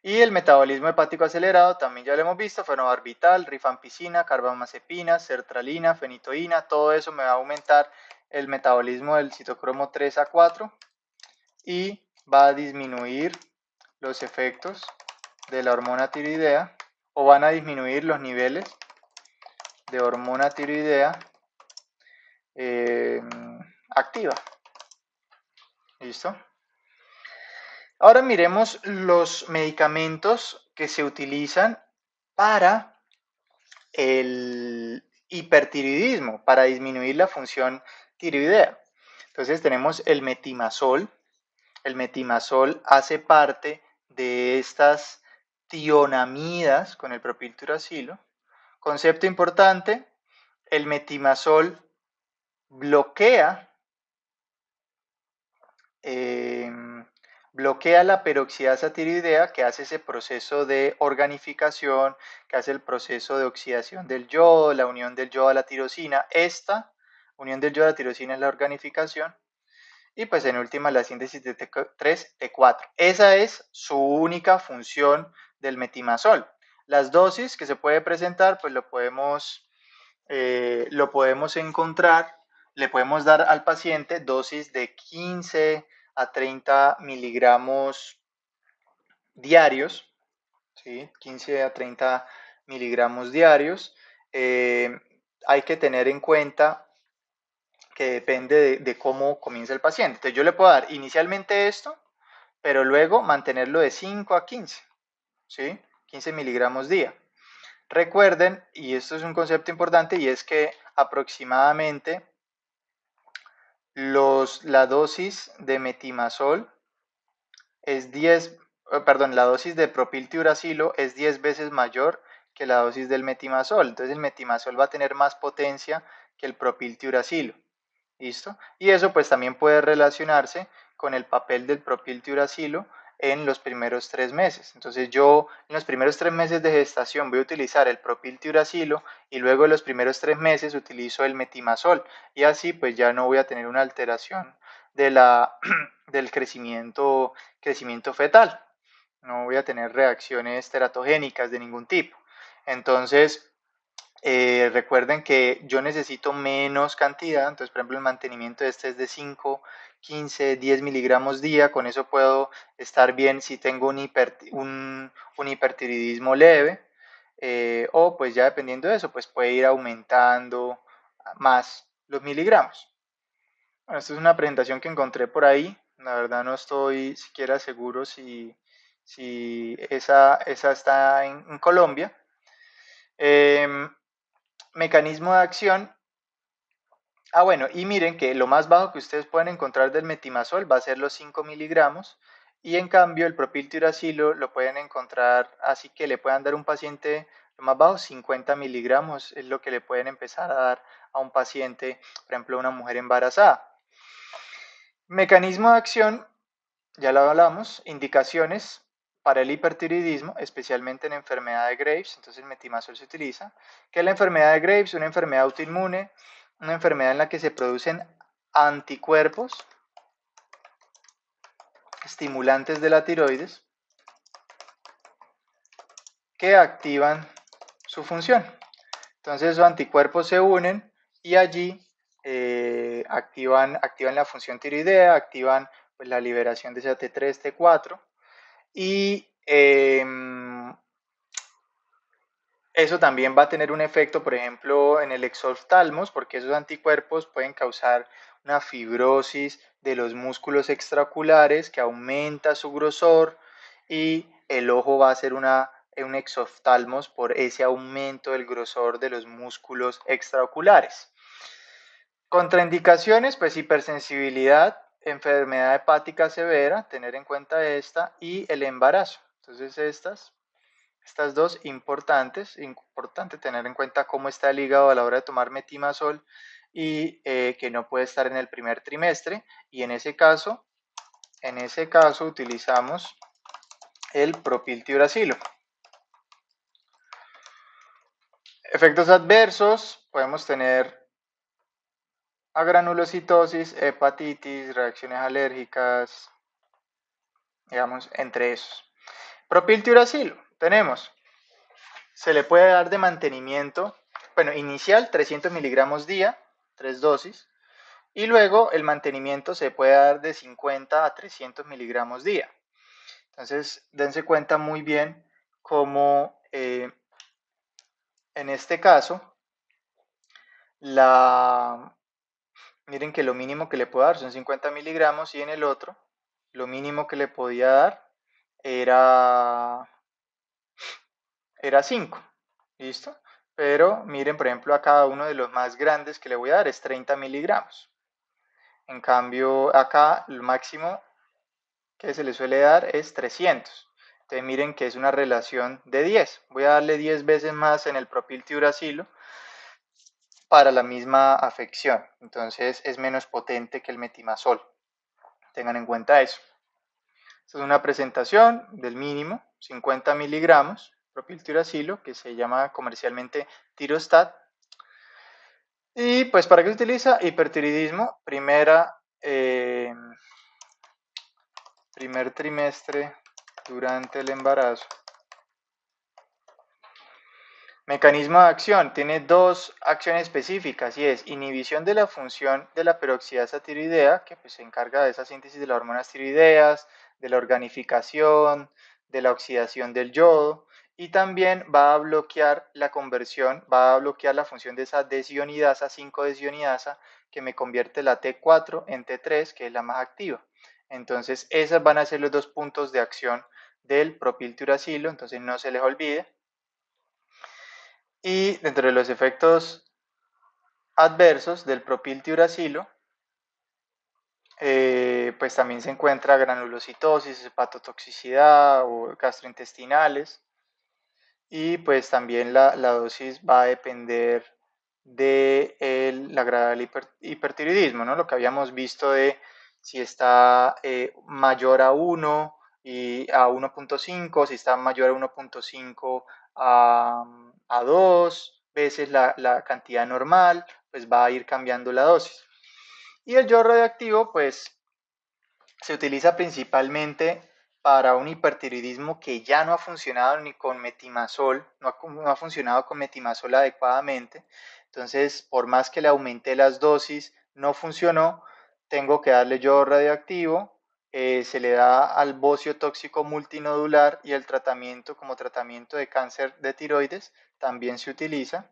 Y el metabolismo hepático acelerado, también ya lo hemos visto, fenobarbital, rifampicina, carbamazepina, sertralina, fenitoína, todo eso me va a aumentar el metabolismo del citocromo 3A4 y va a disminuir los efectos de la hormona tiroidea o van a disminuir los niveles de hormona tiroidea activa. ¿Listo? Ahora miremos los medicamentos que se utilizan para el hipertiroidismo, para disminuir la función tiroidea. Entonces tenemos el metimazol. El metimazol hace parte de estas tionamidas con el propiltiuracilo. Concepto importante, el metimazol bloquea, bloquea la peroxidasa tiroidea que hace ese proceso de organificación, que hace el proceso de oxidación del yodo, la unión del yodo a la tirosina. Esta unión del yodo a la tirosina es la organificación. Y pues en última la síntesis de T3, T4. Esa es su única función del metimazol. Las dosis que se puede presentar, pues lo podemos encontrar, le podemos dar al paciente dosis de 15 a 30 miligramos diarios, ¿sí? 15 a 30 miligramos diarios. Hay que tener en cuenta que depende de cómo comienza el paciente. Entonces yo le puedo dar inicialmente esto, pero luego mantenerlo de 5 a 15, ¿sí? 15 miligramos día. Recuerden, y esto es un concepto importante, y es que aproximadamente la dosis de metimazol es 10, perdón, la dosis de propiltiuracilo es 10 veces mayor que la dosis del metimazol. Entonces el metimazol va a tener más potencia que el propiltiuracilo. ¿Listo? Y eso pues también puede relacionarse con el papel del propiltiuracilo en los primeros 3 meses. Entonces yo en los primeros 3 meses de gestación voy a utilizar el propiltiuracilo y luego en los primeros 3 meses utilizo el metimazol y así pues ya no voy a tener una alteración del crecimiento fetal. No voy a tener reacciones teratogénicas de ningún tipo. Entonces, recuerden que yo necesito menos cantidad, entonces por ejemplo el mantenimiento de este es de 5, 15, 10 miligramos día, con eso puedo estar bien si tengo un hipertiroidismo leve, o pues ya dependiendo de eso, pues puede ir aumentando más los miligramos. Bueno, esta es una presentación que encontré por ahí, la verdad no estoy siquiera seguro si esa está en Colombia. Mecanismo de acción. Bueno, y miren que lo más bajo que ustedes pueden encontrar del metimazol va a ser los 5 miligramos y en cambio el propiltiuracilo lo pueden encontrar así que le puedan dar a un paciente lo más bajo 50 miligramos es lo que le pueden empezar a dar a un paciente, por ejemplo a una mujer embarazada. Mecanismo de acción, ya lo hablamos, indicaciones para el hipertiroidismo, especialmente en enfermedad de Graves, entonces el metimazol se utiliza. ¿Qué es la enfermedad de Graves? Una enfermedad autoinmune, una enfermedad en la que se producen anticuerpos estimulantes de la tiroides que activan su función. Entonces esos anticuerpos se unen y allí activan la función tiroidea, activan pues, la liberación de esa T3, T4 y eso también va a tener un efecto, por ejemplo, en el exoftalmos, porque esos anticuerpos pueden causar una fibrosis de los músculos extraoculares que aumenta su grosor y el ojo va a hacer un exoftalmos por ese aumento del grosor de los músculos extraoculares. Contraindicaciones, pues hipersensibilidad, enfermedad hepática severa, tener en cuenta esta, y el embarazo. Entonces estas dos importante tener en cuenta cómo está el hígado a la hora de tomar metimazol y que no puede estar en el primer trimestre, y en ese caso utilizamos el propiltiuracilo. Efectos adversos, podemos tener agranulocitosis, hepatitis, reacciones alérgicas, digamos, entre esos. Propiltiuracilo, se le puede dar de mantenimiento, bueno, inicial 300 miligramos día, 3 dosis, y luego el mantenimiento se puede dar de 50 a 300 miligramos día. Entonces, dense cuenta muy bien cómo en este caso, miren que lo mínimo que le puedo dar son 50 miligramos y en el otro, lo mínimo que le podía dar era 5, ¿listo? Pero miren, por ejemplo, a cada uno de los más grandes que le voy a dar es 30 miligramos. En cambio, acá el máximo que se le suele dar es 300. Entonces miren que es una relación de 10. Voy a darle 10 veces más en el propiltiuracilo para la misma afección. Entonces es menos potente que el metimazol. Tengan en cuenta eso. Esta es una presentación del mínimo, 50 miligramos, propiltiuracilo, que se llama comercialmente Tirostat. Y pues, ¿para qué se utiliza? Hipertiroidismo, primer trimestre durante el embarazo. Mecanismo de acción, tiene dos acciones específicas y es inhibición de la función de la peroxidasa tiroidea, que pues se encarga de esa síntesis de las hormonas tiroideas, de la organificación, de la oxidación del yodo, y también va a bloquear la conversión, va a bloquear la función de esa desionidasa, 5-desionidasa, que me convierte la T4 en T3, que es la más activa. Entonces, esos van a ser los dos puntos de acción del propiltiuracilo, entonces no se les olvide. Y dentro de los efectos adversos del propiltiuracilo, pues también se encuentra granulocitosis, hepatotoxicidad o gastrointestinales. Y pues también la dosis va a depender de la gravedad del hipertiroidismo, ¿no? Lo que habíamos visto de si está mayor a 1 y a 1.5, si está mayor a 1.5 a 2 veces la cantidad normal, pues va a ir cambiando la dosis. Y el yodo radioactivo, pues se utiliza principalmente para un hipertiroidismo que ya no ha funcionado ni con metimazol, no ha funcionado con metimazol adecuadamente. Entonces, por más que le aumenté las dosis, no funcionó, tengo que darle yodo radioactivo, se le da al bocio tóxico multinodular y el tratamiento como tratamiento de cáncer de tiroides también se utiliza.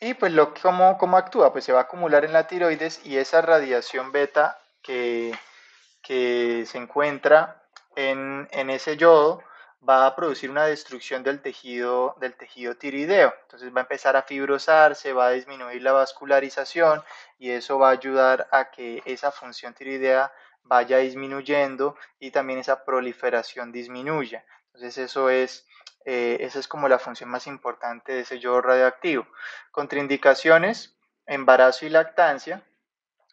Y pues ¿cómo actúa? Pues se va a acumular en la tiroides y esa radiación beta que se encuentra en ese yodo va a producir una destrucción del tejido tiroideo. Entonces va a empezar a fibrosarse, va a disminuir la vascularización y eso va a ayudar a que esa función tiroidea vaya disminuyendo y también esa proliferación disminuya. Entonces esa es como la función más importante de ese yodo radioactivo. Contraindicaciones, embarazo y lactancia.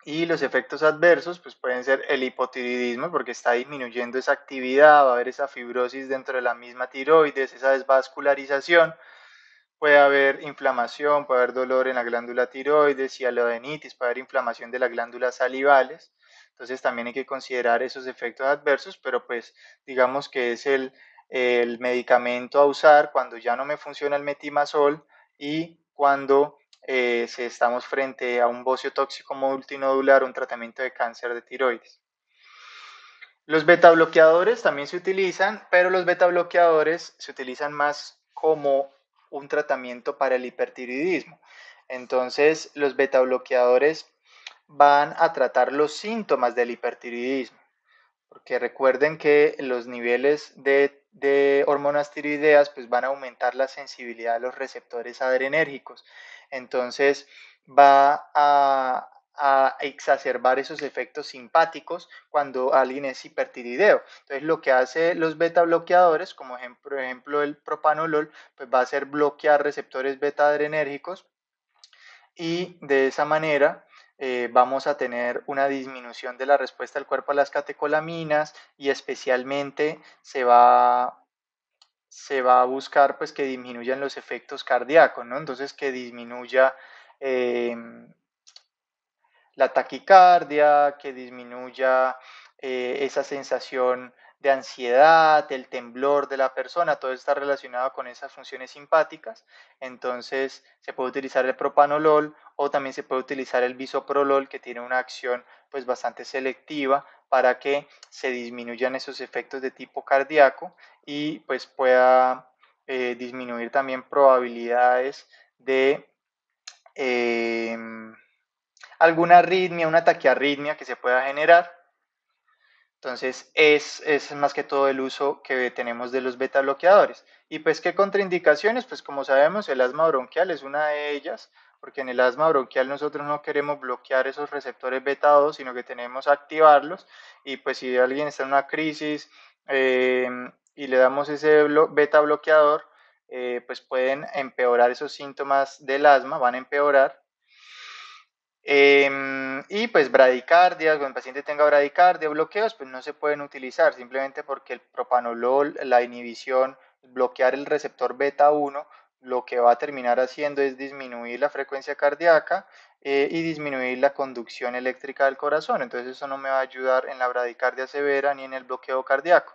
Y los efectos adversos pues pueden ser el hipotiroidismo porque está disminuyendo esa actividad, va a haber esa fibrosis dentro de la misma tiroides, esa desvascularización, puede haber inflamación, puede haber dolor en la glándula tiroides, hialodenitis, puede haber inflamación de las glándulas salivales Entonces también hay que considerar esos efectos adversos, pero pues digamos que es el medicamento a usar cuando ya no me funciona el metimazol y cuando si estamos frente a un bocio tóxico multinodular, un tratamiento de cáncer de tiroides. Los beta bloqueadores también se utilizan, pero los beta bloqueadores se utilizan más como un tratamiento para el hipertiroidismo. Entonces, los beta bloqueadores van a tratar los síntomas del hipertiroidismo, porque recuerden que los niveles de hormonas tiroideas pues van a aumentar la sensibilidad de los receptores adrenérgicos. Entonces va a exacerbar esos efectos simpáticos cuando alguien es hipertiroideo. Entonces lo que hace los beta bloqueadores, como por ejemplo el propanolol, pues va a hacer bloquear receptores beta adrenérgicos y de esa manera vamos a tener una disminución de la respuesta del cuerpo a las catecolaminas y especialmente se va a buscar pues que disminuyan los efectos cardíacos, ¿no? Entonces que disminuya eh, la taquicardia, que disminuya esa sensación de ansiedad, el temblor de la persona, todo está relacionado con esas funciones simpáticas. Entonces se puede utilizar el propanolol o también se puede utilizar el bisoprolol, que tiene una acción pues bastante selectiva para que se disminuyan esos efectos de tipo cardíaco y pues pueda disminuir también probabilidades de eh, alguna arritmia, una taquiarritmia que se pueda generar. Entonces, es más que todo el uso que tenemos de los beta bloqueadores. Y pues, ¿qué contraindicaciones? Pues como sabemos, el asma bronquial es una de ellas, porque en el asma bronquial nosotros no queremos bloquear esos receptores beta 2, sino que tenemos que activarlos. Y pues si alguien está en una crisis y le damos ese beta bloqueador, pues pueden empeorar esos síntomas del asma, van a empeorar. Y pues bradicardia, cuando el paciente tenga bradicardia o bloqueos, pues no se pueden utilizar simplemente porque el propanolol, la inhibición, bloquear el receptor beta 1, lo que va a terminar haciendo es disminuir la frecuencia cardíaca y disminuir la conducción eléctrica del corazón. Entonces eso no me va a ayudar en la bradicardia severa ni en el bloqueo cardíaco.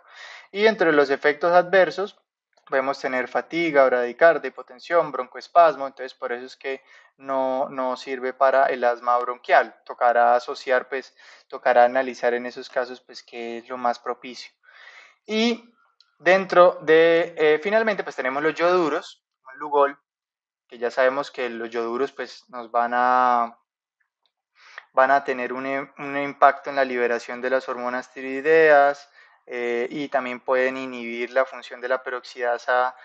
Y entre los efectos adversos, podemos tener fatiga, bradicardia, hipotensión, broncoespasmo. Entonces por eso es que no sirve para el asma bronquial. Tocará asociar, pues, tocará analizar en esos casos, pues, qué es lo más propicio. Y dentro de, finalmente, pues tenemos los yoduros, el Lugol, que ya sabemos que los yoduros, pues, nos van a tener un impacto en la liberación de las hormonas tiroideas y también pueden inhibir la función de la peroxidasa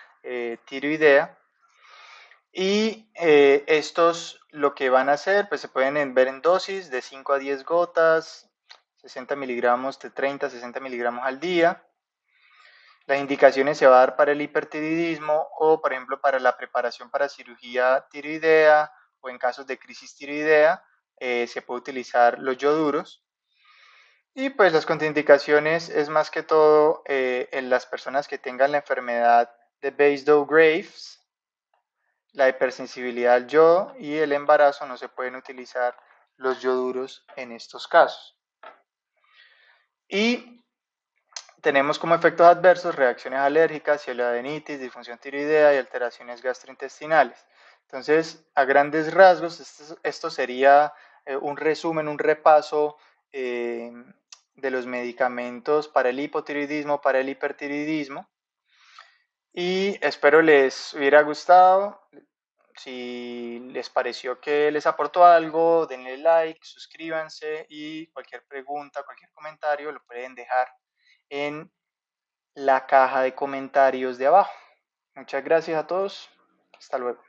tiroidea. Y estos lo que van a hacer, pues se pueden ver en dosis de 5 a 10 gotas, 60 miligramos de 30 a 60 miligramos al día. Las indicaciones se va a dar para el hipertiroidismo o, por ejemplo, para la preparación para cirugía tiroidea o en casos de crisis tiroidea, se puede utilizar los yoduros. Y pues las contraindicaciones es más que todo en las personas que tengan la enfermedad de Basedow-Graves, la hipersensibilidad al yodo y el embarazo. No se pueden utilizar los yoduros en estos casos. Y tenemos como efectos adversos reacciones alérgicas, cielodenitis, disfunción tiroidea y alteraciones gastrointestinales. Entonces, a grandes rasgos, esto sería un resumen, un repaso de los medicamentos para el hipotiroidismo, para el hipertiroidismo. Y espero les hubiera gustado. Si les pareció que les aportó algo, denle like, suscríbanse y cualquier pregunta, cualquier comentario lo pueden dejar en la caja de comentarios de abajo. Muchas gracias a todos. Hasta luego.